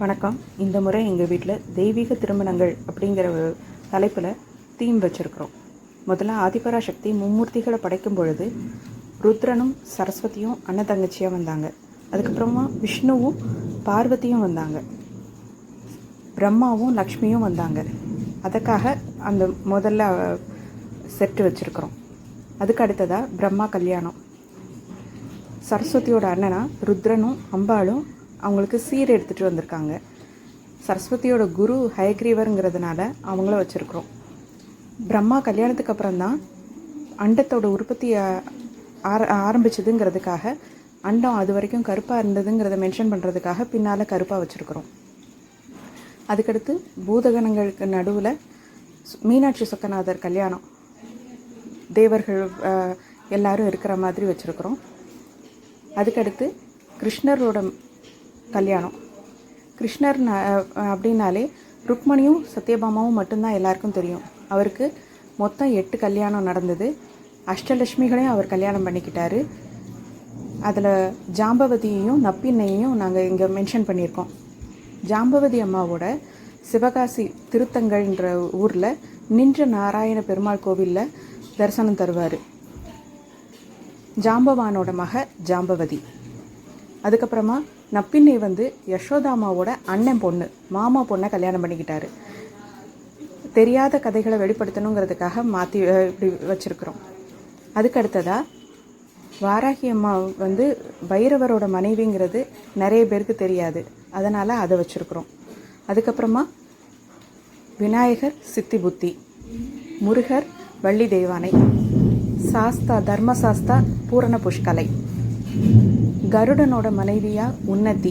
வணக்கம். இந்த முறை எங்கள் வீட்டில் தெய்வீக திருமணங்கள் அப்படிங்கிற ஒரு தலைப்பில் தீம் வச்சுருக்குறோம். முதல்ல ஆதிபராசக்தி மும்மூர்த்திகளை படைக்கும் பொழுது ருத்ரனும் சரஸ்வதியும் அண்ணன் தங்கச்சியாக வந்தாங்க. அதுக்கப்புறமா விஷ்ணுவும் பார்வதியும் வந்தாங்க. பிரம்மாவும் லக்ஷ்மியும் வந்தாங்க. அதுக்காக அந்த முதல்ல செட்டு வச்சுருக்குறோம். அதுக்கு அடுத்ததாக பிரம்மா கல்யாணம். சரஸ்வதியோட அண்ணனா ருத்ரனும் அம்பாளும் அவங்களுக்கு சீர் எடுத்துகிட்டு வந்திருக்காங்க. சரஸ்வதியோட குரு ஹயக்ரீவருங்கிறதுனால அவங்கள வச்சுருக்குறோம். பிரம்மா கல்யாணத்துக்கு அப்புறம்தான் அண்டத்தோட உற்பத்தி ஆரம்பிச்சதுங்கிறதுக்காக, அண்டம் அது வரைக்கும் கருப்பாக இருந்ததுங்கிறத மென்ஷன் பண்ணுறதுக்காக பின்னால் கருப்பாக வச்சுருக்குறோம். அதுக்கடுத்து பூதகணங்களுக்கு நடுவில் மீனாட்சி சொக்கநாதர் கல்யாணம், தேவர்கள் எல்லாரும் இருக்கிற மாதிரி வச்சுருக்குறோம். அதுக்கடுத்து கிருஷ்ணரோட கல்யாணம். கிருஷ்ணர் அப்படின்னாலே ருக்மணியும் சத்யபாமாவும் மட்டும்தான் எல்லாருக்கும் தெரியும். அவருக்கு மொத்தம் 8 கல்யாணம் நடந்தது. அஷ்டலட்சுமிகளையும் அவர் கல்யாணம் பண்ணிக்கிட்டாரு. அதில் ஜாம்பவதியையும் நப்பின்னையையும் நாங்கள் இங்கே மென்ஷன் பண்ணியிருக்கோம். ஜாம்பவதி அம்மாவோட சிவகாசி திருத்தங்கள்ன்ற ஊரில் நின்ற நாராயண பெருமாள் கோவிலில் தரிசனம் தருவார். ஜாம்பவானோட மக ஜாம்பவதி. அதுக்கப்புறமா நப்பின்னை யசோதாமாவோட அண்ணன் பொண்ணு, மாமா பொண்ணை கல்யாணம் பண்ணிக்கிட்டாரு. தெரியாத கதைகளை வெளிப்படுத்தணுங்கிறதுக்காக மாற்றி இப்படி வச்சுருக்குறோம். அதுக்கு அடுத்ததாக வாராகி அம்மா பைரவரோட மனைவிங்கிறது நிறைய பேருக்கு தெரியாது, அதனால் அதை வச்சுருக்குறோம். அதுக்கப்புறமா விநாயகர் சித்தி புத்தி, முருகர் வள்ளி தெய்வானை, சாஸ்தா தர்மசாஸ்தா பூரண புஷ்கலை, கருடனோட மனைவியா உன்னதி,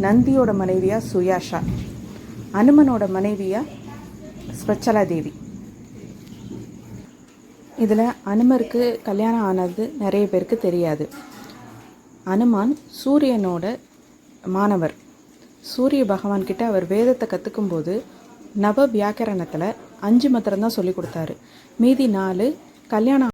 நந்தியோட மனைவியா சுயாஷா, அனுமனோட மனைவியா ஸ்வச்சலா தேவி. இதில் அனுமருக்கு கல்யாணம் ஆனது நிறைய பேருக்கு தெரியாது. அனுமான் சூரியனோட மாணவர். சூரிய பகவான்கிட்ட அவர் வேதத்தை கற்றுக்கும்போது நவ வியாக்கரணத்தில் 5 மாத்திரம்தான் சொல்லி கொடுத்தாரு. மீதி 4 கல்யாணம்